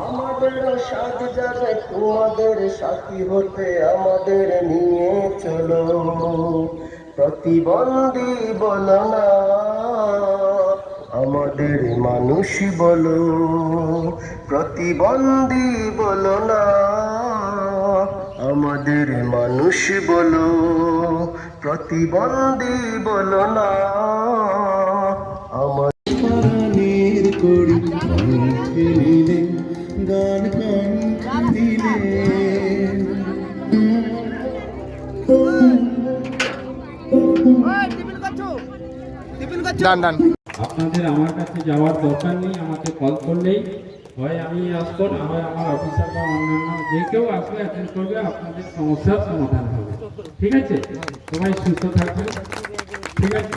আমাদের সাথ যাবে তোমাদের সাথী হতে আমাদের নিয়ে চলো, প্রতিবন্ধী বলো না আমাদের মানুষ বলো, প্রতিবন্ধী বলো না আমাদের মানুষ বলো, প্রতিবন্ধী বলো না আমার করি কণ্ঠে নিলে গান কণ্ঠে দিলে আপনাদের আমার কাছে যাওয়ার দরকার নেই, আমাকে কল করলেই হয় আমি আসবো, আমার অফিসার বা অন্যান্য যে কেউ আসবে অ্যাটেন্ড করবে, আপনাদের সমস্যার সমাধান হবে। ঠিক আছে, সবাই সুস্থ থাকবেন। ঠিক আছে,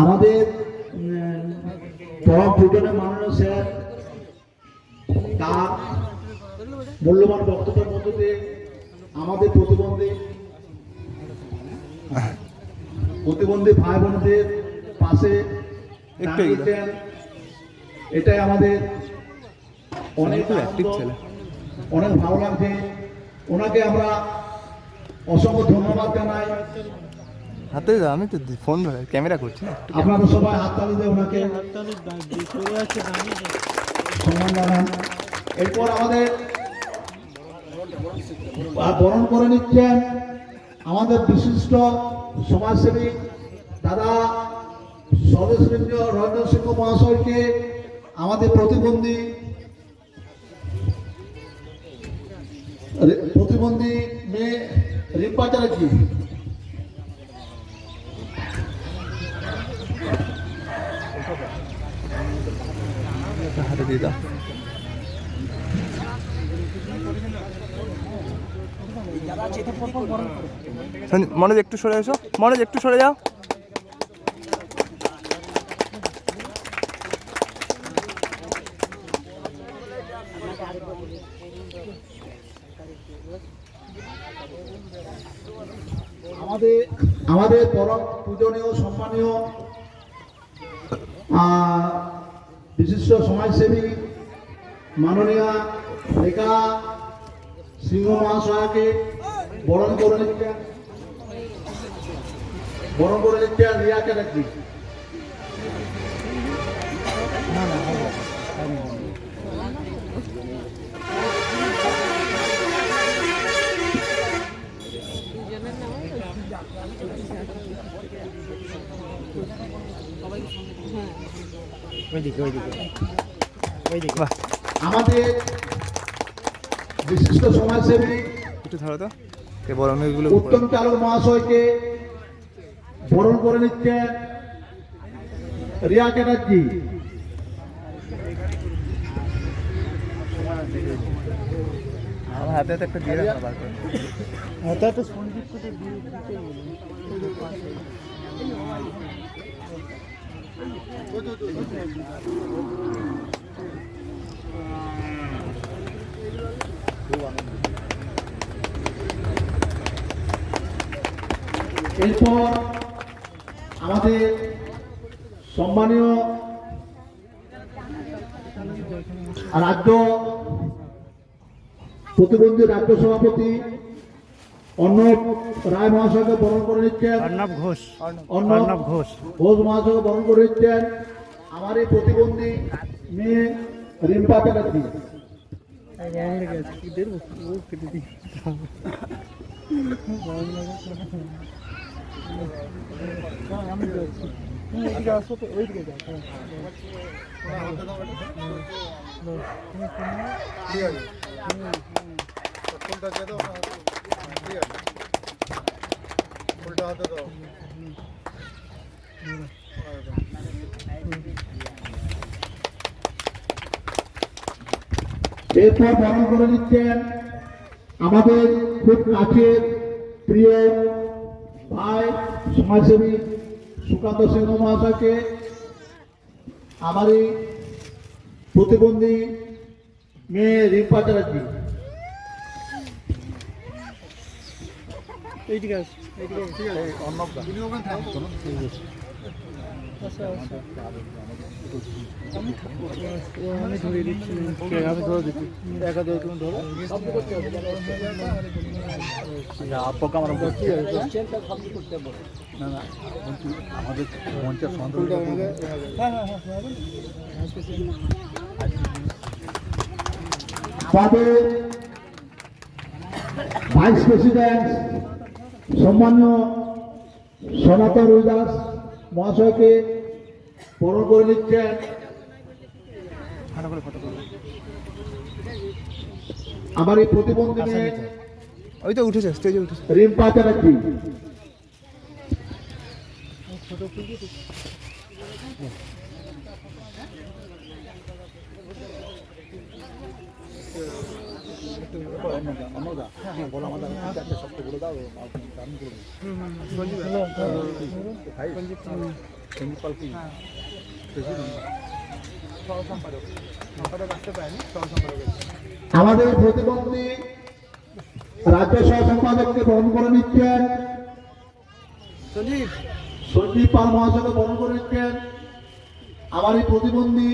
আমাদের পরম পূজনীয় মাননীয় স্যার তার মূল্যবান বক্তব্যের মধ্যে দিয়ে আমাদের প্রতিবন্ধী ভাই বোনদের পাশে দাঁড়িয়েছেন, এটাই আমাদের অনেক অনেক ভালো লাগছে। ওনাকে আমরা অসংখ্য ধন্যবাদ জানাই। হাতে আমি তো ফোন ধরে ক্যামেরা করছি না, আপনারা সবাই হাততালি দিয়ে ওনাকে সম্মান জানান। এরপর আমাদের বরণ করে নিচ্ছেন আমাদের বিশিষ্ট সমাজসেবী দাদা সর্বশ্রেণীয় রঞ্জন সিংহ মহাশয়কে, আমাদের প্রতিবন্ধী মেয়ে রিম্পা চ্যাটার্জি, হাতে দিয়ে দাও। মনোজ একটু সরে এসো, মনোজ একটু সরে যাও। আমাদের পরম পূজনীয় সম্মানীয় বিশিষ্ট সমাজসেবী মাননীয়া রেখা সিংহ মহাশয়কে বরণ করে নিচ্ছেন রিয়া চ্যাটার্জি। আমাদের বিশিষ্ট সমাজসেবী উত্তম চালক মহাশয়কে বরণ করে নিচ্ছেন রিয়া চ্যাটার্জি। হাতে একটা দিয়ে রাখা, হাতে একটা সঞ্জীব করে দিয়ে এরপর আমাদের সম্মানীয় রাজ্য প্রতিবন্ধী রাজ্য সভাপতি অর্ণব রায় মহাশয়কে বরণ করে নিচ্ছেন, অর্ণব ঘোষ মহাশয়কে বরণ করে নিচ্ছেন আমার এই প্রতিবন্ধী মেয়ে রিম্পা চ্যাটার্জি। এরপর বরণ করে নিচ্ছেন আমাদের খুব কাছের প্রিয় ভাই সমাজসেবী সুকান্ত সিংহ মহাশয়কে, আমার এই প্রতিবন্ধী মেয়ে রিম্পা চ্যাটার্জি। এইদিকে আস, এইদিকে আস। ঠিক আছে, অর্ণবদা তুমি ওখানে থাকো। ঠিক আছে, আচ্ছা আচ্ছা আমি থাকবো, আমি ধরে দিচ্ছি। আমি ধরে দিচ্ছি, একা ধরে তুমি ধরো। শব্দ করতে হবে আপকা আমার করতে হবে, চেনটা শব্দ করতে হবে। না না আমাদের মঞ্চের সন্তুলন। হ্যাঁ হ্যাঁ হ্যাঁ আমাদের ভাইস প্রেসিডেন্ট সম্মানীয় সনাতন রুইদাস মহাশয়কে বরণ করে নিচ্ছেন। আমার এই প্রতিবন্ধী মেয়ে ওই তো উঠেছে, স্টেজে উঠেছে। রিম্পা চ্যাটার্জি। আমাদের প্রতিবন্ধী রাজ্য সহ সম্পাদককে বরণ করে নিচ্ছেন সঞ্জীব পাল মহাশয়কে বরণ করে নিচ্ছেন। আমার এই প্রতিবন্ধী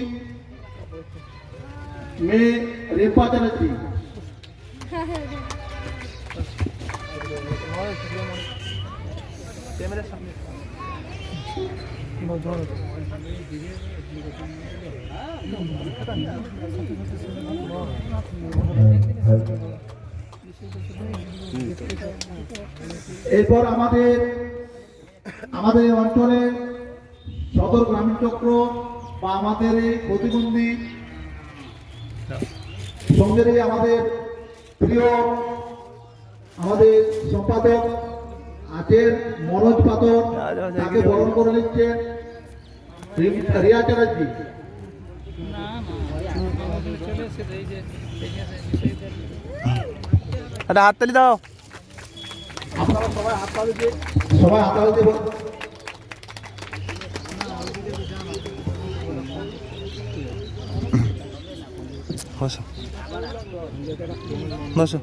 মেয়ে রিম্পা চ্যাটার্জি। এরপর আমাদের এই অঞ্চলে সদর গ্রামীণ চক্র বা আমাদের এই প্রতিবন্ধী সঙ্গের আমাদের প্রিয় আমাদের সম্পাদক আছেন মনোজ পাতর, তাকে বরণ করে নিচ্ছেন রিয়া চ্যাটার্জি। একটা হাততালি দাও। আপনারা সবাই হাততালি দিয়ে বলুন। বসো বসো।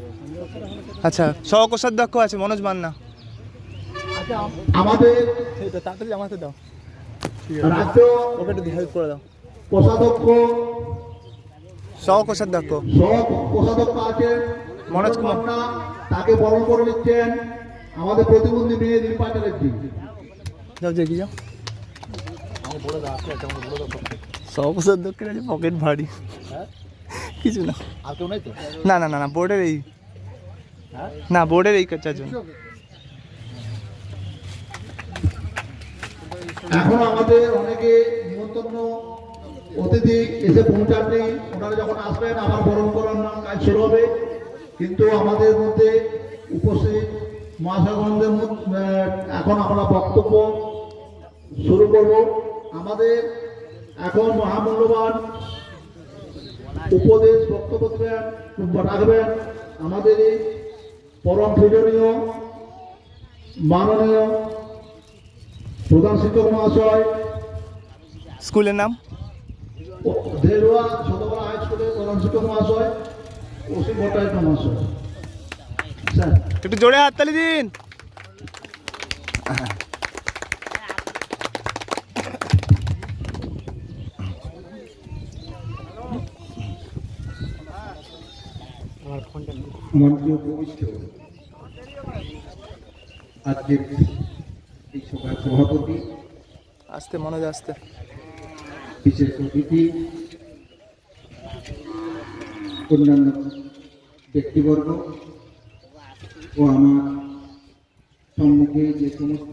আচ্ছা, সহকোষাধ্যক্ষ আছে মনোজ মান্না। আমাদের তাড়াতাড়ি আমাকে দাও, রাজ্য ওকে একটু হেল্প করে দাও। কোষাধ্যক্ষ সহকোষাধ্যক্ষ আছেন মনোজ কুমার, তাকে বরণ করে নিচ্ছেন আমাদের প্রতিবন্ধী মেয়ে রিম্পা চ্যাটার্জি। যাও যে কি যাও। সহকোষাধ্যক্ষের আছে পকেট ভারী, কিছু না। আর কেউ নাই তো? না না না না, বোর্ডের এই না, বোর্ডের এই চারজন। এখন আমাদের অনেকে নিমন্ত্রণ অতিথি এসে পৌঁছাননি, ওনারা যখন আসবেন আবার বরণ করার কাজ শুরু হবে। কিন্তু আমাদের মধ্যে উপস্থিত মহাশয়গণদের মধ্যে এখন আমরা বক্তব্য শুরু করব। আমাদের এখন মহামূল্যবান উপদেশ বক্তব্য রাখবেন আমাদের এই পরম পূজনীয় মাননীয় প্রধান শিক্ষক মহাশয়, স্কুলের নাম ধেরুয়া ছোটবেলা হাই স্কুলের প্রধান শিক্ষক মহাশয় অসীম ভট্টাচার্য মহাশয়। স্যার একটু জোরে হাততালি দিন। মঞ্চে উপবিষ্ট আজকের এই সভার সভাপতি, আসতে মনোজ আসতে, বিশেষ অতিথি, অন্যান্য ব্যক্তিবর্গ ও আমার সম্মুখে যে সমস্ত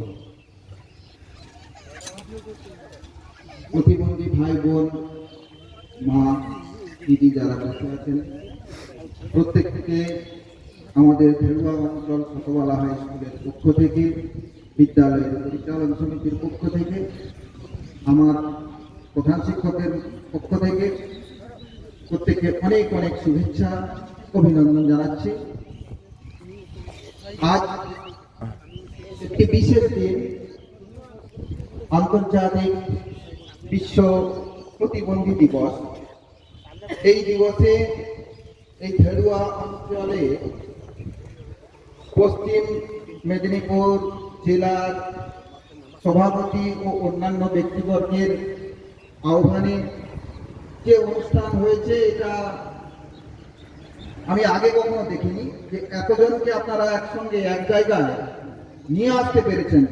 প্রতিবন্ধী ভাই বোন, মা, দিদি যারা বসে আছেন, প্রত্যেককে আমাদের ধেরুয়া অঞ্চল ছোটবেলা হাই স্কুলের পক্ষ থেকে, বিদ্যালয়ের পরিচালন সমিতির পক্ষ থেকে, আমার প্রধান শিক্ষকের পক্ষ থেকে প্রত্যেককে অনেক অনেক শুভেচ্ছা, অভিনন্দন জানাচ্ছি। আজ একটি বিশেষ দিন, আন্তর্জাতিক বিশ্ব প্রতিবন্ধী দিবস। এই দিবসে এই ধেড়ুয়া অঞ্চলে পশ্চিম মেদিনীপুর জেলার সভাপতি ও অন্যান্য ব্যক্তিবর্গের আহ্বানে যে অনুষ্ঠান হয়েছে, এটা আমি আগে কখনো দেখিনি যে এতজনকে আপনারা একসঙ্গে এক জায়গায় নিয়ে আসতে পেরেছেন।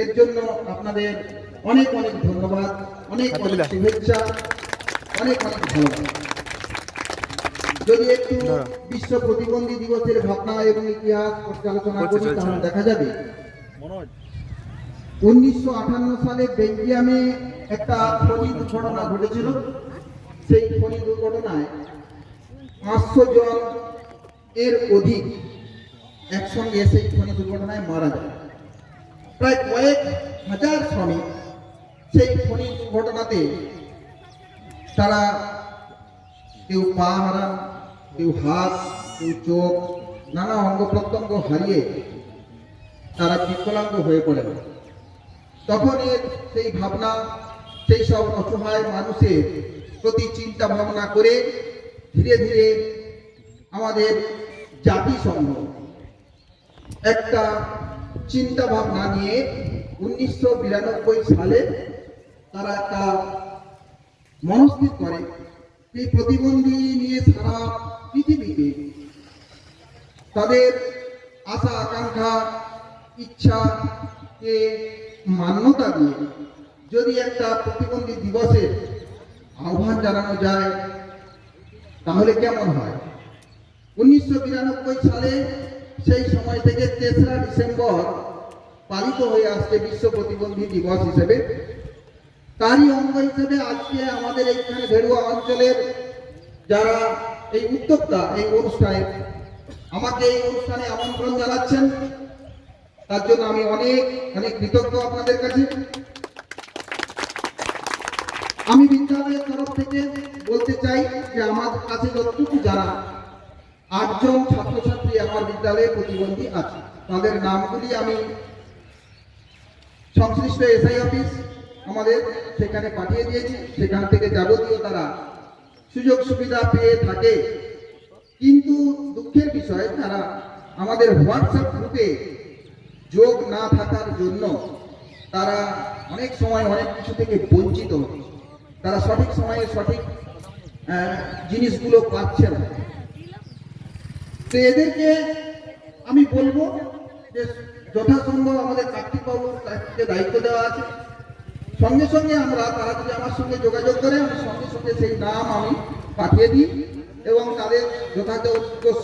এর জন্য আপনাদের অনেক অনেক ধন্যবাদ, অনেক অনেক শুভেচ্ছা, অনেক অনেক ভালোবাসা। যদি একটু বিশ্ব প্রতিবন্ধী দিবসের ভাবনা এবং ইতিহাস পর্যালোচনা করি তাহলে দেখা যাবে 1958 সালে বেলজিয়ামে একটা খনি দুর্ঘটনা ঘটেছিল। সেই খনি দুর্ঘটনায় 500 জন এর অধিক একসঙ্গে সেই খনি দুর্ঘটনায় মারা যায়। প্রায় কয়েক হাজার শ্রমিক সেই খনি দুর্ঘটনাতে তারা কেউ পা হারান, কেউ হাত, কেউ চোখ, নানা অঙ্গ প্রত্যঙ্গ হারিয়ে তারা বিকলাঙ্গ হয়ে পড়েন। তখন সেই ভাবনা, সেই সব অসহায় মানুষের প্রতি চিন্তা ভাবনা করে ধীরে ধীরে আমাদের জাতিসংঘ একটা চিন্তা ভাবনা নিয়ে 1992 সালে তারা একটা মনস্থির করে এই প্রতিবন্ধী নিয়ে সারা পৃথিবীতে তাদের আশা আকাঙ্ক্ষা ইচ্ছাকে মান্যতা দিয়ে যদি একটা প্রতিবন্ধী দিবসের আহ্বান জানানো যায় তাহলে কেমন হয়। 1992 সালে সেই সময় থেকে 3রা ডিসেম্বর পালিত হয়ে আসছে বিশ্ব প্রতিবন্ধী দিবস হিসেবে। তারই অঙ্গ হিসেবে আজকে আমাদের এইখানে ধেড়ুয়া অঞ্চলের যারা এই উদ্যোক্তা এই অনুষ্ঠানে আমাকে এই অনুষ্ঠানে আমন্ত্রণ জানাচ্ছেন, তার জন্য আমি অনেক অনেক কৃতজ্ঞ আপনাদের কাছে। আমি বিদ্যালয়ের তরফ থেকে বলতে চাই যে আমার কাছে যতটুকু জানা 8 জন ছাত্রছাত্রী আমার বিদ্যালয়ে প্রতিবন্ধী আছে। তাদের নামগুলি আমি সংশ্লিষ্ট এসআই অফিস আমাদের সেখানে পাঠিয়ে দিয়েছি। সেখান থেকে যাবতীয় তারা সুযোগ সুবিধা পেয়ে থাকে। কিন্তু দুঃখের বিষয় তারা আমাদের হোয়াটসঅ্যাপ গ্রুপে যোগ না থাকার জন্য তারা অনেক সময় অনেক কিছু থেকে বঞ্চিত হচ্ছে। তারা সঠিক সময়ে সঠিক জিনিসগুলো পাচ্ছে না। তো এদেরকে আমি বলবো যে যথাসম্ভব আমাদের কার্তিকবাবুর কাছে দায়িত্ব দেওয়া আছে, সঙ্গে সঙ্গে আমরা তারা যদি আমার সঙ্গে যোগাযোগ করে আমি সঙ্গে সঙ্গে সেই নাম আমি পাঠিয়ে দিই এবং তাদের যথাযথ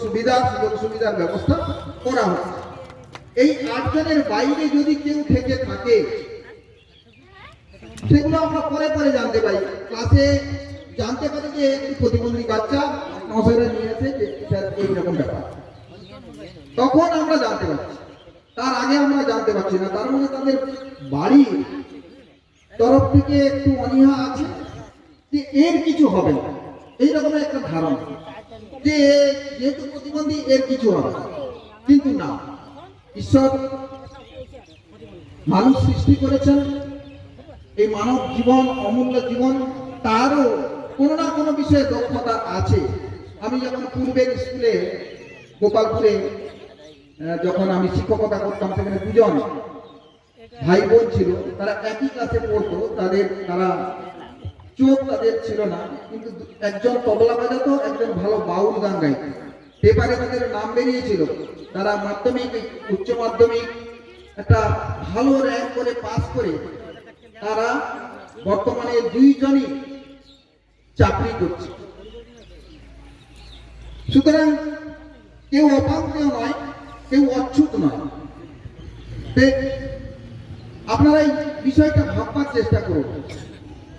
সুবিধা সুযোগ সুবিধার ব্যবস্থা করা হচ্ছে। এই 8 জনের বাইরে যদি কেউ থেকে থাকে সেগুলো আমরা পরে পরে জানতে পারি। ক্লাসে জানতে পারি যে একটি প্রতিবন্ধী বাচ্চা মশাইরা নিয়েছে যে এইরকম ব্যাপার, তখন আমরা জানতে পারছি। তার আগে আমরা জানতে পারছি না। তার মানে তাদের বাড়ির তরফ থেকে একটু অনীহা আছে যে এর কিছু হবে না, এইরকম একটা ধারণা যে যেহেতু প্রতিবন্ধী এর কিছু হবে না। কিন্তু না, ঈশ্বর মানুষ সৃষ্টি করেছেন, এই মানব জীবন অমূল্য জীবন, তারও কোনো না কোনো বিষয়ে দক্ষতা আছে। আমি যখন পূর্বের স্কুলে গোপালপুরে যখন আমি শিক্ষকতা করতাম, সেখানে 2 জন ভাই বোন ছিল, তারা একই ক্লাসে পড়তো। তারা চোখ তাদের ছিল না, কিন্তু একজন তবলা বাজাতো, একজন ভালো বাউল গান গাইতো। পেপারে তাদের নাম বেরিয়েছিল। তারা মাধ্যমিক উচ্চ মাধ্যমিক একটা ভালো র্যাঙ্ক করে পাস করে তারা বর্তমানে 2 জনই চাকরি করছে। সুতরাং কেউ অপাঙ্কেও নয়, কেউ অচ্ছুত নয়। আপনারা এই বিষয়টা ভাববার চেষ্টা করুন।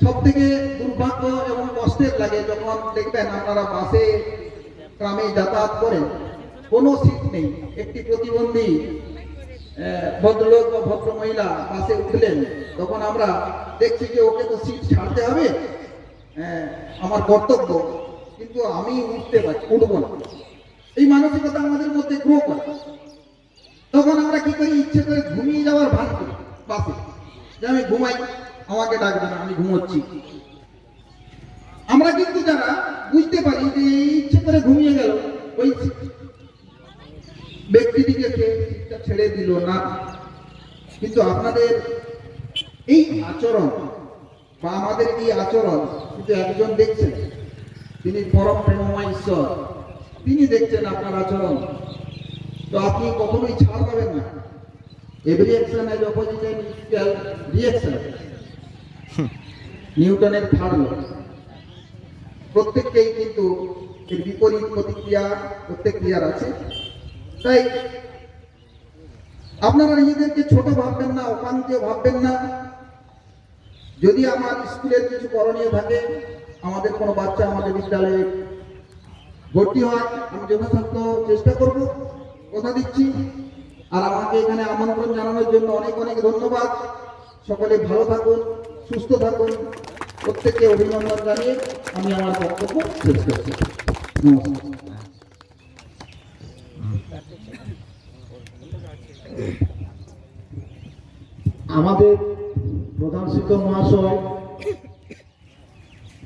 সব থেকে দুর্ভাগ্য এবং কষ্টের লাগে যখন দেখবেন আপনারা বাসে গ্রামে যাতায়াত করেন, কোনো সিট নেই। একটি প্রতিবন্ধী ভদ্রলোক বা ভদ্র মহিলা বাসে উঠলেন, তখন আমরা দেখছি যে ওকে তো সিট ছাড়তে হবে, আমার কর্তব্য, কিন্তু আমি উঠবো না। এই মানসিকতা আমাদের মধ্যে গ্রো করে। তখন আমরা কি করি, ইচ্ছে করে ঘুমিয়ে যাওয়ার ভান করি বাসে, যে আমি ঘুমাই, আমাকে ডাকবে না, আমি ঘুমোচ্ছি। আমরা কিন্তু যারা বুঝতে পারি যে ইচ্ছে করে ঘুমিয়ে গেল, দিল না, কিন্তু আপনাদের এই আচরণ বা আমাদের এই আচরণ কিন্তু একজন দেখছেন, তিনি পরম প্রেমময় ঈশ্বর, তিনি দেখছেন আপনার আচরণ। তো আপনি কখনোই ছাড় পাবেন না। Every action has opposite and equal reaction, নিউটনের থার্ড ল। প্রত্যেককেই কিন্তু এর বিপরীত প্রতিক্রিয়া প্রত্যেক ক্রিয়ার আছে। তাই আপনারা নিজেদেরকে ছোট ভাববেন না, অকান্তীয় ভাববেন না। যদি আমার স্কুলের কিছু করণীয় থাকে, আমাদের কোনো বাচ্চা আমাদের বিদ্যালয়ে ভর্তি হয়, আমি যথাসাধ্য চেষ্টা করব, কথা দিচ্ছি। আর আমাকে এখানে আমন্ত্রণ জানানোর জন্য অনেক অনেক ধন্যবাদ। সকলে ভালো থাকুন, সুস্থ থাকুন, প্রত্যেককে অভিনন্দন জানিয়ে আমি আমার বক্তব্য শেষ করছি। নমস্কার। আমাদের প্রধান শিক্ষক মহাশয়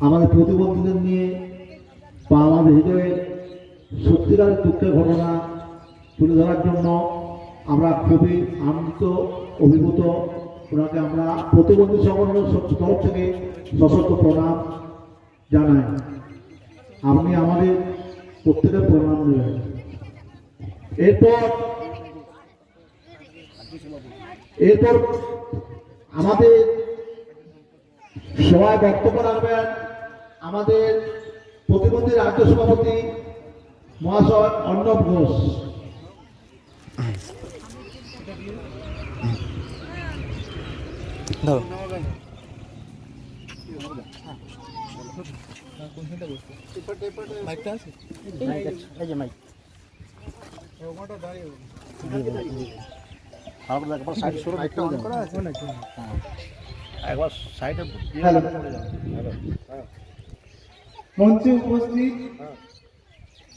আমাদের প্রতিবন্ধীদের নিয়ে বা আমাদের হৃদয়ে সত্যিকারের দুঃখের ঘটনা তুলে ধরার জন্য আমরা খুবই আনন্দিত, অভিভূত। ওনাকে আমরা প্রতিবন্ধী সংগঠনের তরফ থেকে সশস্ত্র প্রণাম জানাই। আপনি আমাদের প্রত্যেকের প্রণাম নেবেন। এরপর আমাদের সভায় বক্তব্য রাখবেন আমাদের প্রতিবন্ধী রাজ্য সভাপতি মহাশয় অর্ণব ঘোষ। মঞ্চে উপস্থিত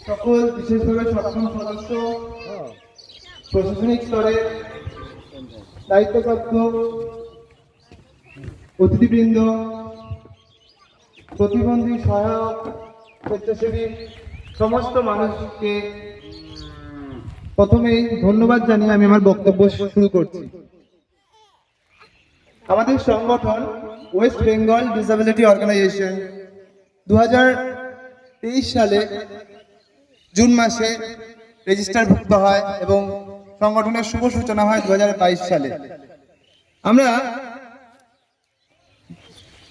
সকল বিশেষভাবে সক্ষম সদস্য, প্রশাসনিক স্তরের দায়িত্বপ্রাপ্ত অতিথিবৃন্দ, প্রতিবন্ধী সহায়ক, স্বেচ্ছাসেবী সমস্ত মানুষকে প্রথমেই ধন্যবাদ জানিয়ে আমি আমার বক্তব্য শুরু করছি। আমাদের সংগঠন ওয়েস্ট বেঙ্গল ডিসেবিলিটি অর্গানাইজেশন 2023 সালে জুন মাসে রেজিস্টারভুক্ত হয় এবং সংগঠনের শুভ সূচনা হয় 2022 সালে। আমরা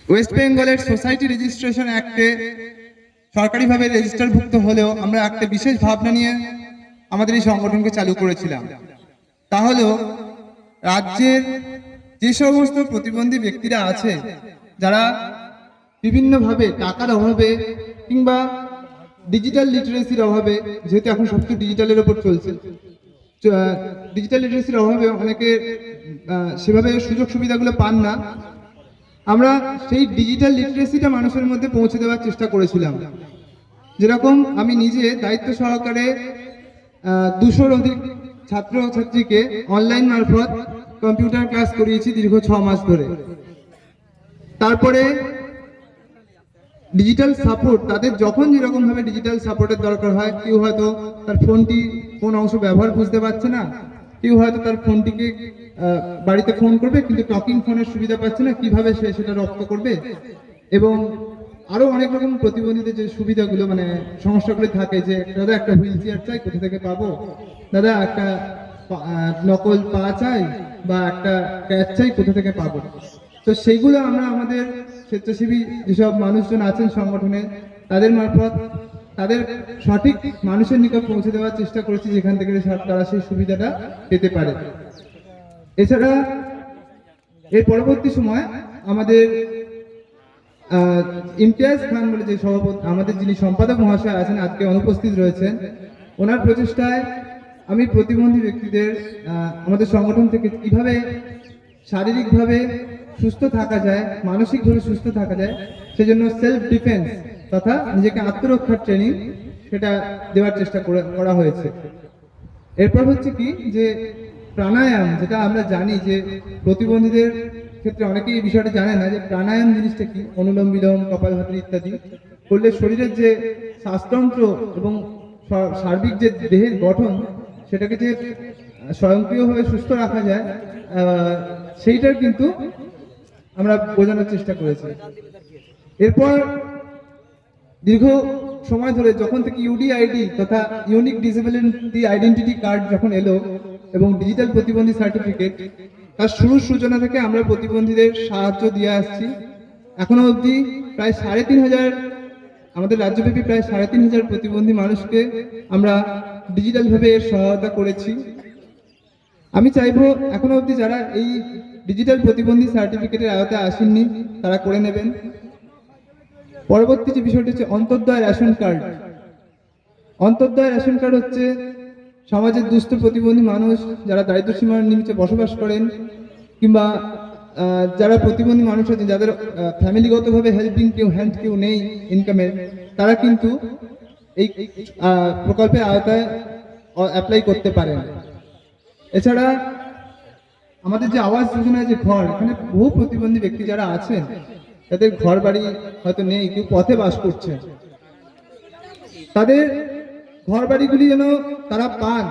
ওয়েস্ট বেঙ্গলের সোসাইটি রেজিস্ট্রেশন অ্যাক্টে সরকারিভাবে রেজিস্টারভুক্ত হলেও আমরা একটা বিশেষ ভাবনা নিয়ে আমাদের এই সংগঠনকে চালু করেছিলাম। তা হলো রাজ্যের যে সমস্ত প্রতিবন্ধী ব্যক্তিরা আছে, যারা বিভিন্নভাবে টাকার অভাবে কিংবা ডিজিটাল লিটারেসির অভাবে, যেহেতু এখন সব কিছু ডিজিটালের ওপর চলছে, ডিজিটাল লিটারেসির অভাবে অনেকে সেভাবে সুযোগ সুবিধাগুলো পান না। আমরা সেই ডিজিটাল লিটারেসিটা মানুষের মধ্যে পৌঁছে দেওয়ার চেষ্টা করেছিলাম। যেরকম আমি নিজে দায়িত্ব সহকারে 200-র অধিক ছাত্রছাত্রীকে অনলাইন মারফত কম্পিউটার ক্লাস করিয়েছি দীর্ঘ 6 মাস ধরে। তারপরে ডিজিটাল সাপোর্ট, তাদের যখন যেরকম ভাবে ডিজিটাল সাপোর্টের দরকার হয়, কেউ হয়তো তার ফোনটি কোন অংশ ব্যবহার বুঝতে পারছে না, কেউ হয়তো তার ফোনটিকে বাড়িতে ফোন করবে কিন্তু টকিং ফোনের সুবিধা পাচ্ছে না, কিভাবে সে সেটা রপ্ত করবে, এবং আরো অনেক রকম প্রতিবন্ধীদের যে সুবিধাগুলো মানে সমস্যাগুলো থাকে, যে দাদা একটা হুইল চেয়ার চাই, কোথা থেকে পাবো, দাদা একটা নকল পা চাই বা একটা ক্যাচ চাই, কোথা থেকে পাবো। তো সেইগুলো আমরা আমাদের স্বেচ্ছাসেবী যেসব মানুষজন আছেন সংগঠনে, তাদের মারফত তাদের সঠিক মানুষের নিকট পৌঁছে দেওয়ার চেষ্টা করেছি, যেখান থেকে তারা সেই সুবিধাটা পেতে পারে। এছাড়া এর পরবর্তী সময় আমাদের ইমতিয়াজ খান বলে যে সভাপতি, আমাদের যিনি সম্পাদক মহাশয় আছেন, আজকে অনুপস্থিত রয়েছেন, ওনার প্রচেষ্টায় আমি প্রতিবন্ধী ব্যক্তিদের আমাদের সংগঠন থেকে কিভাবে শারীরিকভাবে সুস্থ থাকা যায়, মানসিকভাবে সুস্থ থাকা যায়, সেজন্য সেলফ ডিফেন্স তথা নিজেকে আত্মরক্ষার ট্রেনিং সেটা দেওয়ার চেষ্টা করা হয়েছে। এরপর হচ্ছে কি যে প্রাণায়াম, যেটা আমরা জানি যে প্রতিবন্ধীদের ক্ষেত্রে অনেকেই এই বিষয়টা জানে না যে প্রাণায়াম জিনিসটা কি, অনুলোম বিলোম, কপালভাতি ইত্যাদি করলে শরীরের যে শ্বাসতন্ত্র এবং সার্বিক যে দেহের গঠন, সেটাকে যে স্বয়ংক্রিয়ভাবে সুস্থ রাখা যায় সেইটার কিন্তু আমরা বোঝানোর চেষ্টা করেছি। এরপর দীর্ঘ সময় ধরে যখন থেকে ইউডিআইডি তথা ইউনিক ডিসেবিলিটি আইডেন্টিটি কার্ড যখন এলো এবং ডিজিটাল প্রতিবন্ধী সার্টিফিকেট, তার শুরুর সূচনা থেকে আমরা প্রতিবন্ধীদের সাহায্য দিয়ে আসছি। এখনো অবধি প্রায় 3,500 আমাদের রাজ্যব্যাপী প্রায় 3,500 প্রতিবন্ধী মানুষকে আমরা ডিজিটালভাবে এর সহায়তা করেছি। আমি চাইবো এখনো অবধি যারা এই ডিজিটাল প্রতিবন্ধী সার্টিফিকেটের আওতায় আসেননি তারা করে নেবেন। পরবর্তী যে বিষয়টি হচ্ছে অন্তর্দয় রেশন কার্ড। অন্তর্দয় রেশন কার্ড হচ্ছে সমাজের দুস্থ প্রতিবন্ধী মানুষ যারা দারিদ্র সীমার নিচে বসবাস করেন কিংবা যারা প্রতিবন্ধী মানুষ আছে যাদের ফ্যামিলিগতভাবে হেল্পিং কেউ নেই ইনকামের, তারা কিন্তু এই প্রকল্পের আওতায় অ্যাপ্লাই করতে পারেন। এছাড়া আমাদের যে আবাস যোজনায় যে ঘর, এখানে বহু প্রতিবন্ধী ব্যক্তি যারা আছেন তাদের ঘর বাড়ি হয়তো নেই, কেউ পথে বাস করছে, তাদের ঘর বাড়িগুলি যেন তারা পান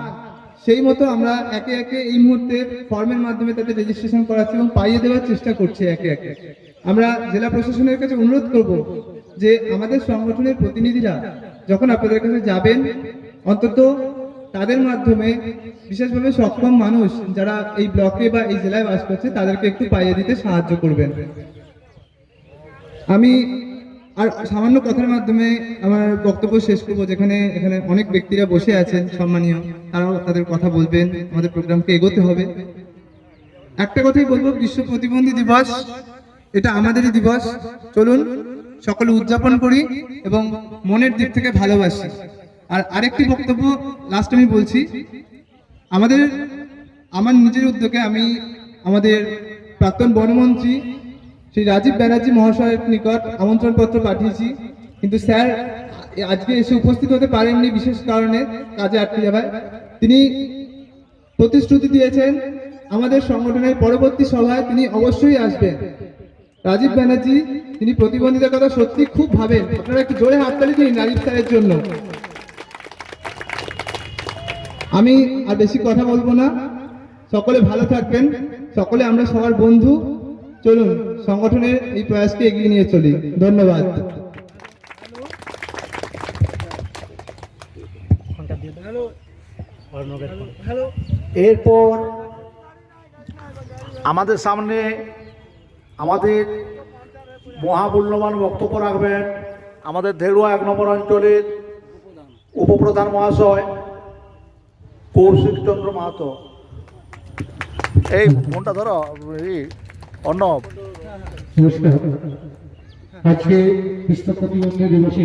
সেই মতো আমরা একে একে এই মুহূর্তে ফর্মের মাধ্যমে তাদের রেজিস্ট্রেশন করাচ্ছি এবং পাইয়ে দেওয়ার চেষ্টা করছি একে একে। আমরা জেলা প্রশাসনের কাছে অনুরোধ করব যে আমাদের সংগঠনের প্রতিনিধিরা যখন আপনাদের কাছে যাবেন অন্তত তাদের মাধ্যমে বিশেষভাবে সক্ষম মানুষ যারা এই ব্লকে বা এই জেলায় বাস করছে তাদেরকে একটু পাইয়ে দিতে সাহায্য করবেন। আমি আর সামান্য কথার মাধ্যমে আমার বক্তব্য শেষ করবো, এখানে অনেক ব্যক্তিরা বসে আছেন সম্মানীয়, তারাও তাদের কথা বলবেন, আমাদের প্রোগ্রামকে এগোতে হবে। একটা কথাই বলবো, বিশ্ব প্রতিবন্ধী দিবস এটা আমাদেরই দিবস, চলুন সকলে উদযাপন করি এবং মনের দিক থেকে ভালোবাসি। আর আরেকটি বক্তব্য লাস্ট আমি বলছি, আমার নিজের উদ্যোগে আমি আমাদের প্রাক্তন বনমন্ত্রী শ্রী রাজীব ব্যানার্জি মহাশয়ের নিকট আমন্ত্রণপত্র পাঠিয়েছি, কিন্তু স্যার আজকে এসে উপস্থিত হতে পারেননি বিশেষ কারণে, কাজে আটকে যাওয়ায়। তিনি প্রতিশ্রুতি দিয়েছেন আমাদের সংগঠনের পরবর্তী সভায় তিনি অবশ্যই আসবেন। রাজীব ব্যানার্জি তিনি প্রতিবন্ধীদের কথা সত্যি খুব ভাবেন, আপনারা একটু জোরে হাততালি দিন রাজীব স্যারের জন্য। আমি আর বেশি কথা বলবো না, সকলে ভালো থাকবেন, সকলে আমরা সবার বন্ধু, চলুন সংগঠনের এই প্রয়াসকে এগিয়ে নিয়ে চলি। ধন্যবাদ। এরপর আমাদের সামনে আমাদের মহামূল্যবান বক্তব্য রাখবেন আমাদের ধেড়ুয়া 1 নম্বর অঞ্চলের উপপ্রধান মহাশয় কৌশিক চন্দ্র মাহাতো। এই ফোনটা ধরো অর্ণব। নমস্কার। আজকে বিশ্ব প্রতিবন্ধী দিবসে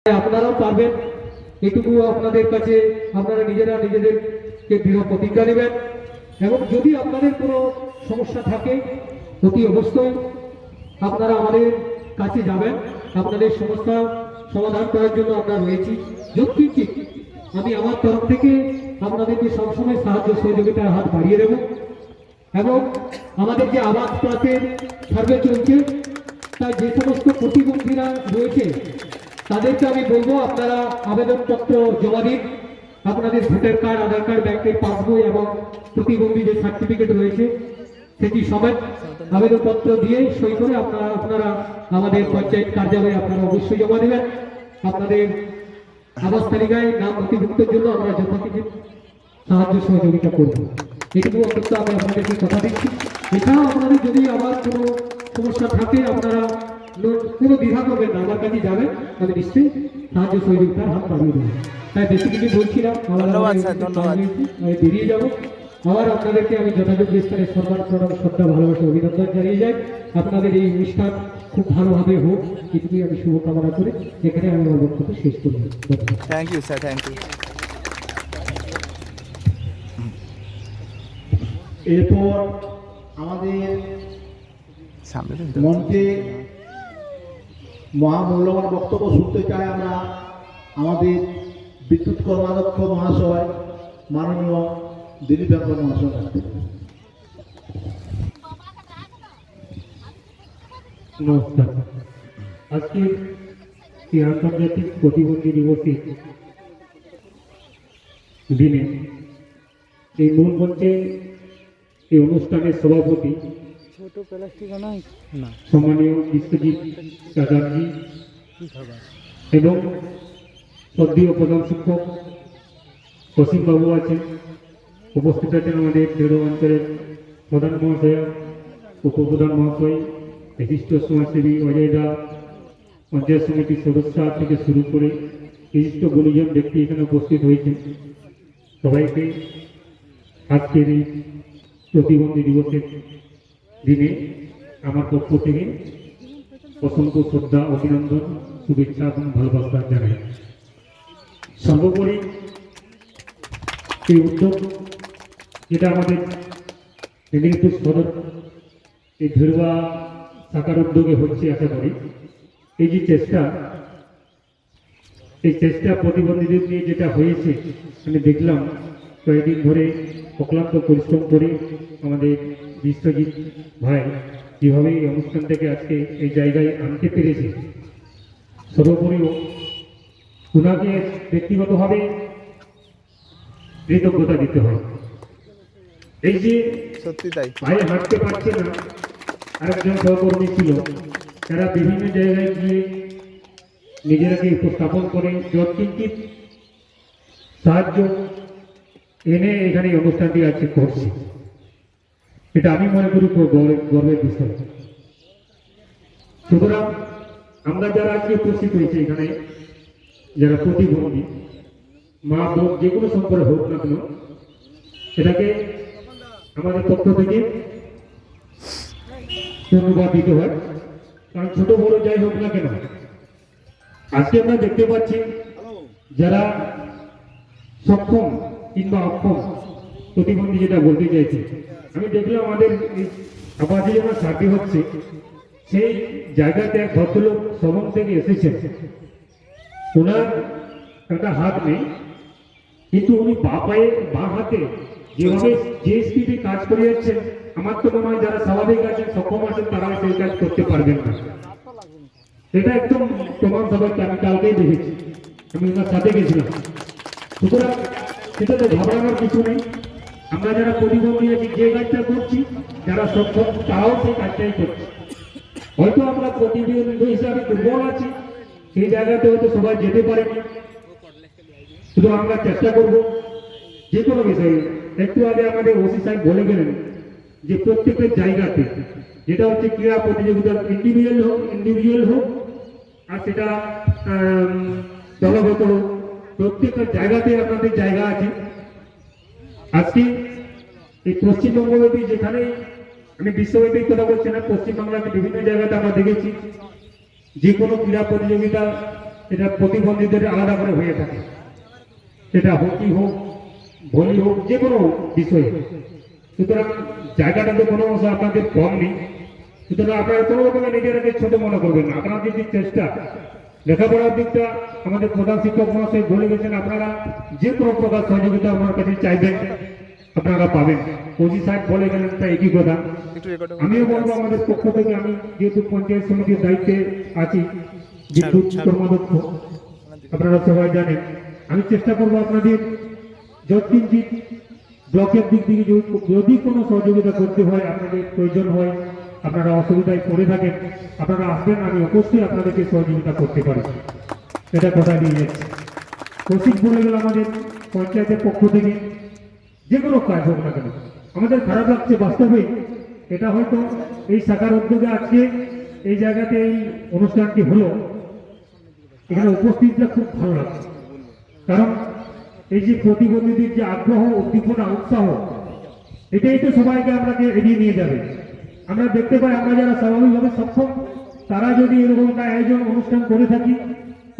আপনারাও পারবেন, এটুকু আপনাদের কাছে আপনারা নিজেদেরকে দৃঢ় প্রতিজ্ঞা নেবেন এবং যদি আপনাদের কোনো সমস্যা থাকে অতি অবশ্যই আপনারা আমাদের কাছে যাবেন, আপনাদের সমস্যা সমাধান করার জন্য আমরা রয়েছি। যৎকিঞ্চিৎ আমি আমার তরফ থেকে আপনাদেরকে সবসময় সাহায্য সহযোগিতার হাত বাড়িয়ে দেব এবং আমাদের যে আবাস প্লাসের সার্ভে চলছে তাই যে সমস্ত প্রতিবন্ধীরা রয়েছে তাদেরকে আমি বলবো আপনারা আবেদনপত্র জমা দিন, আপনাদের ভোটার কার্ড, আধার কার্ড, ব্যাংকের পাসবই এবং প্রতিবন্ধী যে সার্টিফিকেট রয়েছে সেটি সমেত আবেদনপত্র দিয়ে সই করে আপনারা আমাদের পঞ্চায়েত কার্যালয়ে আপনারা অবশ্যই জমা দেবেন। আপনাদের আবাস তালিকায় নাম নথিভুক্তের জন্য আমরা যথাযথ সাহায্য সহযোগিতা করব, এটুকু অন্তত আমি আপনাদেরকে কথা দিচ্ছি। এছাড়াও আপনাদের যদি আবার কোনো সমস্যা থাকে আপনারা কোনো দ্বিধা করবেন না, আমার কাছে যাবেন, আমি নিশ্চয়ই সাহায্য সহযোগিতার হাত বাড়িয়ে দেবেন। তাই বেশি কিছু বলছিলাম, আমি বেরিয়ে যাবো। আবার আপনাদেরকে আমি যথাযথ বিস্তারে সম্মান, প্রণাম, শ্রদ্ধা, ভালোবাসা, অভিনন্দন জানিয়ে যাই। আপনাদের এই অনুষ্ঠান খুব ভালোভাবে হোক এটুকুই আমি শুভকামনা করে এখানে আমি আমার বক্তব্য শেষ করব। Thank you sir, thank you. এরপর আমাদের মঞ্চে মহামূল্যবান বক্তব্য শুনতে চাই আমরা আমাদের বিদ্যুৎ কর্মাধ্যক্ষ মহাশয় মাননীয় দিলীপ ব্যাপার মহাশয়। নমস্কার। আজকে আন্তর্জাতিক প্রতিবন্ধী দিবসের দিনে এই মূল মঞ্চে এই অনুষ্ঠানের সভাপতি ছোট প্লাস্টিক নয় না সম্মানীয় বিশ্বজিৎ চাচার্জি এবং শ্রদ্ধেয় প্রধান শিক্ষক অসীমবাবু আছেন, উপস্থিত আছেন আমাদের দেড় অঞ্চলের প্রধান মহাশয়, উপপ্রধান মহাশয়, বিশিষ্ট সমাজসেবী অজয় দা, পঞ্চায়েত সমিতির সদস্য থেকে শুরু করে বিশিষ্ট গুণীজন ব্যক্তি এখানে উপস্থিত হয়েছেন। সবাইকে আজকের এই প্রতিবন্ধী দিবসের দিনে আমার পক্ষ থেকে অসংখ্য শ্রদ্ধা, অভিনন্দন, শুভেচ্ছা এবং ভালোবাসা জানাই। সর্বোপরি এই উদ্যোগ যেটা আমাদের মেদিনীপুর সদর এই ধীরবা শাখার উদ্যোগে হচ্ছে, আশা করি এই যে চেষ্টা, এই চেষ্টা প্রতিবন্ধীদের নিয়ে যেটা হয়েছে আমি দেখলাম কয়েকদিন ধরে অক্লান্ত পরিশ্রম করে আমাদের বিশ্বজিৎ ভাই যেভাবে এই অনুষ্ঠানটাকে আজকে এই জায়গায় আনতে পেরেছে, সর্বোপরি ওনাকে ব্যক্তিগতভাবে কৃতজ্ঞতা দিতে হয়। এই যে সত্যি তাই ভাই হাঁটতে পারছে না, আরেকজন সহকর্মী ছিল, তারা বিভিন্ন জায়গায় গিয়ে নিজেরাকে উপস্থাপন করে যৎকিঞ্চিত সাহায্য এনে এখানে এই অনুষ্ঠানটি আজকে করছে। এটা আমি মনে করি খুব গর্বের বিষয়। সুতরাং আমরা যারা আজকে উপস্থিত হয়েছে এখানে, যারা প্রতিবন্ধী মা বোন যে কোনো সম্পর্কে হোক না কেন, এটাকে আমাদের পক্ষ থেকে ধন্যবাদ দিতে হয়। কারণ ছোট বড় যাই হোক না কেন, আজকে আমরা দেখতে পাচ্ছি যারা সক্ষম কিংবা অক্ষম প্রতিবন্ধী, যেটা বলতে চাইছি, আমি দেখলাম আমাদের আবাসে যখন সার্ভে হচ্ছে সেই জায়গাতে এক ভদ্রলোক শ্রবণ থেকে এসেছেন, ওনার একটা হাত নেই, কিন্তু উনি বাঁ হাতে যেভাবে যে স্পিডে কাজ করে যাচ্ছেন, আমার তো মনে হয় যারা স্বাভাবিক আছেন, সক্ষম আছেন, তারা সেই কাজ করতে পারবেন না। এটা একদম প্রমাণ সবাইকে আমি কালকেই দেখেছি, আমি ওনার সাথে গেছিলাম। সুতরাং সেটাতে ঘাবড়ানোর কিছু নেই। আমরা যারা প্রতিবন্ধী আছি, যে কাজটা করছি, যারা সক্ষম তারাও সেই কাজটাই করছে। হয়তো আমরা প্রতিবন্ধী হিসাবে দুর্বল আছি, সেই জায়গাতে হয়তো সবাই যেতে পারেনি, শুধু আমরা চেষ্টা করব যে কোনো বিষয়ে। একটু আগে আমাদের ওসি সাহেব বলে গেলেন যে প্রত্যেকের জায়গাতে, যেটা হচ্ছে ক্রীড়া প্রতিযোগিতা, ইন্ডিভিজুয়াল হোক আর সেটা দলগত হোক, প্রত্যেকটা জায়গাতে আপনাদের জায়গা আছে। আজকে এই পশ্চিমবঙ্গব্যাপী, যেখানে আমি বিশ্বব্যাপী কথা বলছি না, পশ্চিমবাংলাতে বিভিন্ন জায়গাতে আমরা দেখেছি যে কোনো ক্রীড়া প্রতিযোগিতা এটা প্রতিবন্ধীদের আলাদা করে হয়ে থাকে, সেটা হকি হোক, ভলি হোক, যে কোনো বিষয়ে। সুতরাং জায়গাটাতে কোনো অংশ আপনাদের কম নেই। সুতরাং আপনারা কোনো রকমের নিজেরাকে ছোট মনে করবেন না। আপনাদের যে চেষ্টা, লেখাপড়ার দিকটা আমাদের প্রধান শিক্ষক মহাশয় বলে গেছেন, আপনারা যে কোনো প্রকার সহযোগিতা আমার কাছে চাইবেন, আপনারা পাবেন। ওসি সাহেব বলে গেলেন, তাই একই কথা আমিও বলবো আমাদের পক্ষ থেকে। আমি যেহেতু পঞ্চায়েত সমিতির দায়িত্বে আছি, বিদ্যুৎ কর্মাধ্যক্ষ, আপনারা সবাই জানেন, আমি চেষ্টা করবো আপনাদের যৎকিঞ্চিত ব্লকের দিক থেকে যদি কোনো সহযোগিতা করতে হয়, আপনাদের প্রয়োজন হয়, আপনারা অসুবিধায় পড়ে থাকেন, আপনারা আসবেন, আমি অবশ্যই আপনাদেরকে সহযোগিতা করতে পারি। এটা কথা দিয়ে যাচ্ছে। কৌশিক বলে গেল আমাদের পঞ্চায়েতের পক্ষ থেকে যে কোনো কাজ হোক না কেন, আমাদের খারাপ লাগছে বাস্তবে। এটা হয়তো এই শাখার উদ্যোগে আজকে এই জায়গাতে এই অনুষ্ঠানটি হলো, এখানে উপস্থিতটা খুব ভালো লাগছে। কারণ এই যে প্রতিবন্ধীদের যে আগ্রহ, উদ্দীপনা, উৎসাহ, এটাই তো সবাইকে আপনাকে এগিয়ে নিয়ে যাবে। আমরা দেখতে পাই, আমরা যারা স্বাভাবিকভাবে সক্ষম, তারা যদি এরকম একটা আয়োজন অনুষ্ঠান করে থাকি,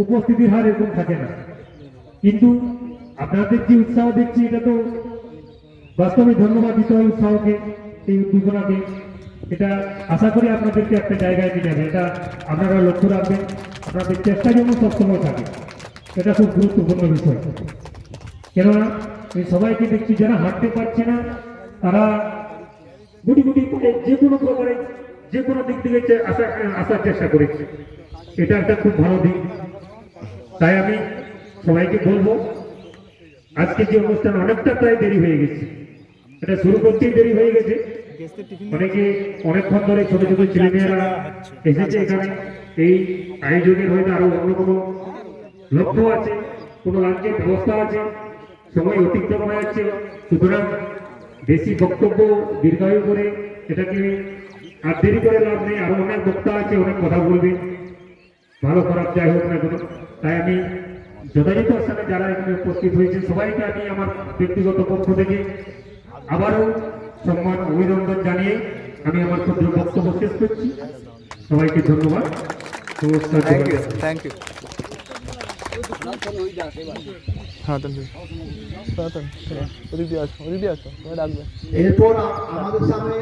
উপস্থিতির হার এরকম থাকে না। কিন্তু আপনাদের যে উৎসাহ দেখছি, এটা তো বাস্তবে ধন্যবাদ দিতে হয় উৎসাহকে, এই উদ্দীপনাকে। এটা আশা করি আপনাদেরকে একটা জায়গায় নিয়ে যাবে। এটা আপনারা লক্ষ্য রাখবেন, আপনাদের চেষ্টা যেন সবসময় থাকে। এটা খুব গুরুত্বপূর্ণ বিষয়। কেননা এই সবাইকে দেখছি যারা হাঁটতে পারছে না, তারা গুটি গুটি করে যে কোনো প্রকারে, যে কোনো দিক থেকে আসার চেষ্টা করেছে। এটা একটা খুব ভালো দিক। তাই আমি সবাইকে বলবো আজকে যে অনুষ্ঠান অনেকটা প্রায় দেরি হয়ে গেছে, এটা শুরু করতেই দেরি হয়ে গেছে। অনেকে অনেকক্ষণ ধরে ছোট ছোট ছেলেমেয়েরা এসেছে এখানে। এই আয়োজনের হয়তো আরো অন্য কোনো লক্ষ্য আছে, কোনো লাঞ্চের ব্যবস্থা আছে, সময় অতিক্রম হয়ে যাচ্ছে। সুতরাং বেশি বক্তব্য দীর্ঘায়ু করে এটাকে আর দেরি করে লাভ নেই। আরো অনেক বক্তা আছে, অনেক কথা বলবে, ভালো খারাপ যাই হোক না কেন। তাই আমি যথাযথ স্থানে যারা এখানে উপস্থিত হয়েছে সবাইকে আমি আমার ব্যক্তিগত পক্ষ থেকে আবারও সম্মান অভিনন্দন জানিয়ে আমি আমার ক্ষুদ্র বক্তব্য শেষ করছি। সবাইকে ধন্যবাদ, নমস্কার। Thank you. এরপর আমাদের সামনে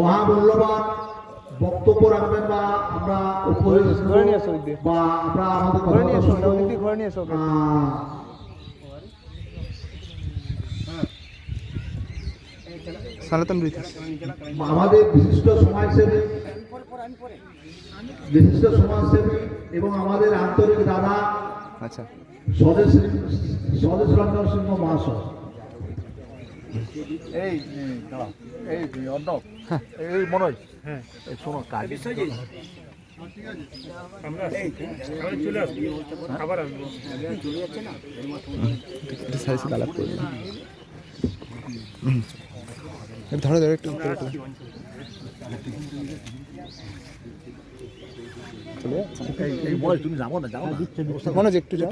মহামূল্যবান বক্তব্য রাখবেন বা আমরা উপদেশ বা আমরা আমাদের সনাতন ব্রিটিশ আমাদের বিশিষ্ট সমাজসেবী এবং আমাদের আন্তরিক দাদা আচ্ছা স্বদেশ রঞ্জন সিংহ মহাশয়। এই অর্ণব, এই মনোজ, হ্যাঁ শোনো কাজ আমরা চলে আসবো, আবার আসবো। ধরো ধরো একটু তুমি যাবো না, যাও মনোজ একটু যাও।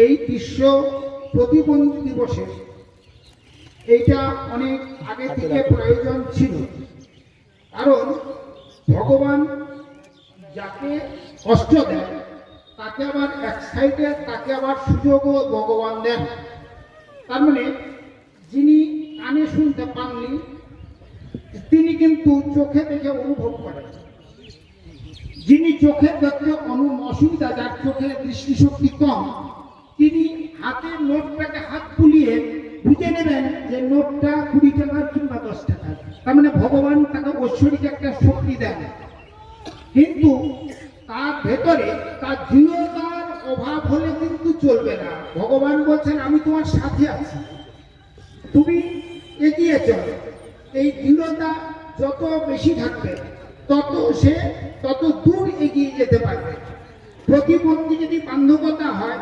এই বিশ্ব প্রতিবন্ধী দিবসে এইটা অনেক আগে থেকে প্রয়োজন ছিল, কারণ ভগবান যাকে কষ্ট দেয় তাকে আবার এক সাইডে তাকে আবার সুযোগও ভগবান দেন। তার মানে যিনি কানে শুনতে পাননি তিনি কিন্তু চোখে দেখে অনুভব করেন, যিনি চোখে দেখতে অসুবিধা, যার চোখে দৃষ্টিশক্তি কম, তিনি হাতের নোটটাকে হাত বুলিয়ে বুঝে নেবেন যে নোটটা 20 টাকার কিংবা 10 টাকার। তার মানে ভগবান তাকে ঐশ্বরিক একটা শক্তি দেন, কিন্তু তার ভেতরে তার দৃঢ়তার অভাব হলে কিন্তু চলবে না। ভগবান বলছেন আমি তোমার সাথে আছি, তুমি এগিয়ে চলো। এই দৃঢ়তা যত বেশি থাকবে তত দূর এগিয়ে যেতে পারবে। প্রতিবন্ধী যদি বান্ধবতা হয়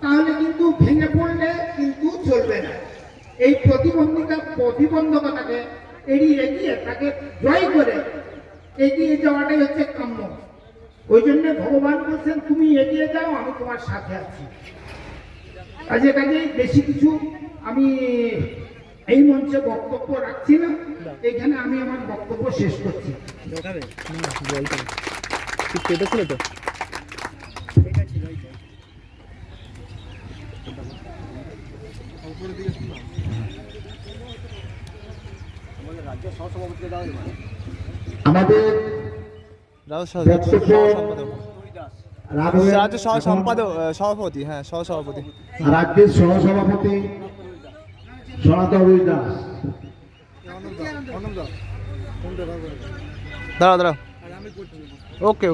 তাহলে কিন্তু ভেঙে পড়লে কিন্তু চলবে না। এই প্রতিবন্ধকতাকে এড়িয়ে গিয়ে তাকে জয় করে এগিয়ে যাওয়াটাই হচ্ছে কাম্য। ওই জন্য ভগবান বলছেন তুমি এগিয়ে যাও, আমি তোমার সাথে আছি। কাজেই বেশি কিছু আমি এই মঞ্চে বক্তব্য রাখছি না, এখানে আমি আমার বক্তব্য শেষ করছি। কেটেছিল তো আমাদের রাজ্য সভাপতি, হ্যাঁ সহসভাপতি, রাজ্যের সহসভাপতি সনাতন দাস। দাঁড়াও ওকে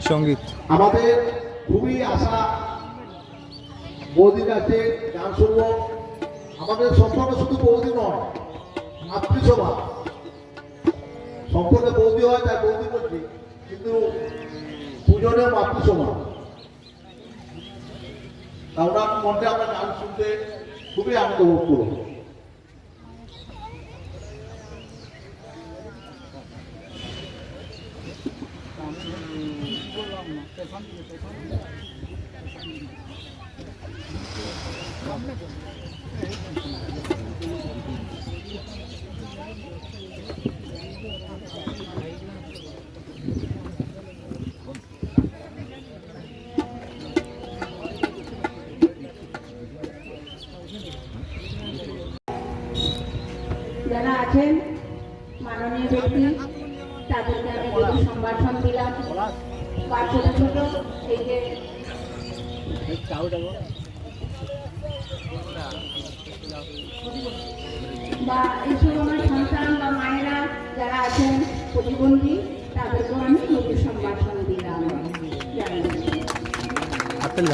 সঙ্গীত আমাদের খুবই আশা বৌদির কাছে গান শুনবো। আমাদের সম্পর্ক শুধু বৌদি নয়, মাতৃসভা সম্পর্কে বৌদি হয় তাই বৌদি করছি, কিন্তু পুজোরে মাতৃসভা। আমরা মনটা আমরা গান শুনতে খুবই আনন্দ বোধ করব। যারা আছেন মাননীয় ব্যক্তি তাদেরকে আমি কিছু সম্ভাষণ দিলাম। বা ছোট ছোট এই যে বা এইসব আমার সন্তান বা মায়েরা যারা আছেন প্রতিবন্ধী তাদেরকেও আমি মধু সম্ভাষণ দিলাম। তাদের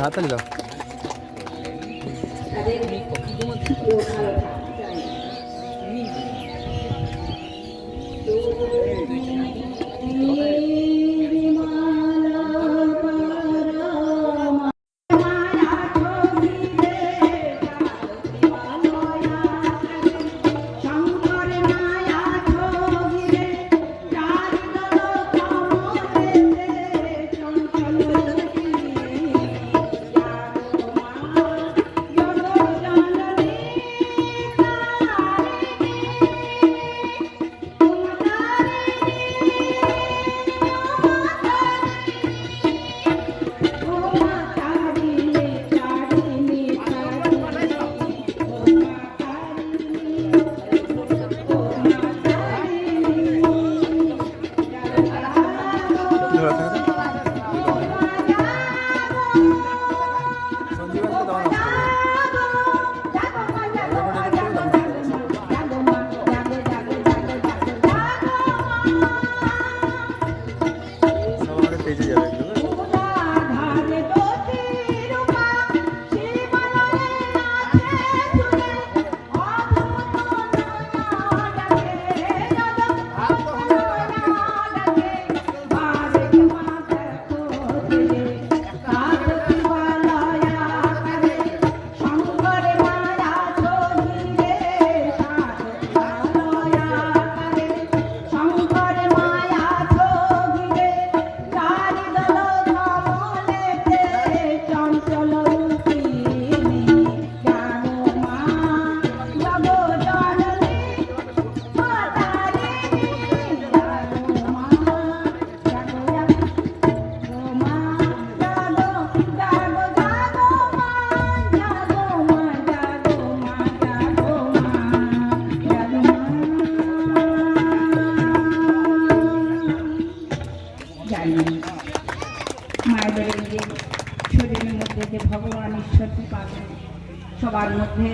ভালো মায়েদের এই যে শরীরের মধ্যে যে ভগবান ঈশ্বরকে পাবেন সবার মধ্যে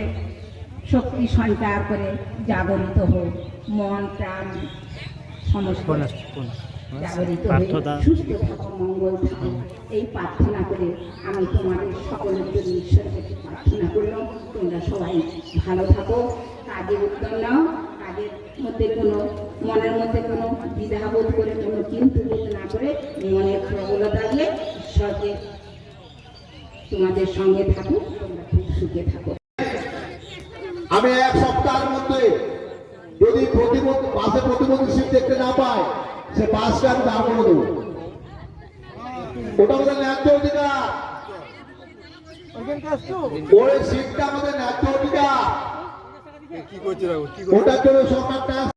শক্তি সঞ্চার করে জাগরিত হোক, মন প্রাণ সমস্ত জাগরিত হয়ে সুস্থ থাকো, মঙ্গল থাকো, এই প্রার্থনা করে আমি তোমাদের সকলের জন্য ঈশ্বরকে প্রার্থনা করলাম। তোমরা সবাই ভালো থাকো, কাজে উদ্যম নাও, কাজের মধ্যে কোনো মনের মধ্যে কোনো দ্বিধাবোধ করে কোনো কিন্তু বোধ না করে মনের প্রবলতা দিয়ে ঈশ্বরকে তোমাদের সঙ্গে থাকুক, তোমরা খুব সুখে থাকো। আমি এক সপ্তাহের মধ্যে যদি বাসে প্রতিবন্ধী সিট দেখতে না পাই, সে বাসকে আমি দাঁড় করে দেবো। ওটা আমাদের ন্যায্য অধিকার, ওই সিটটা আমাদের ন্যায্য অধিকার। ওটার জন্য সরকার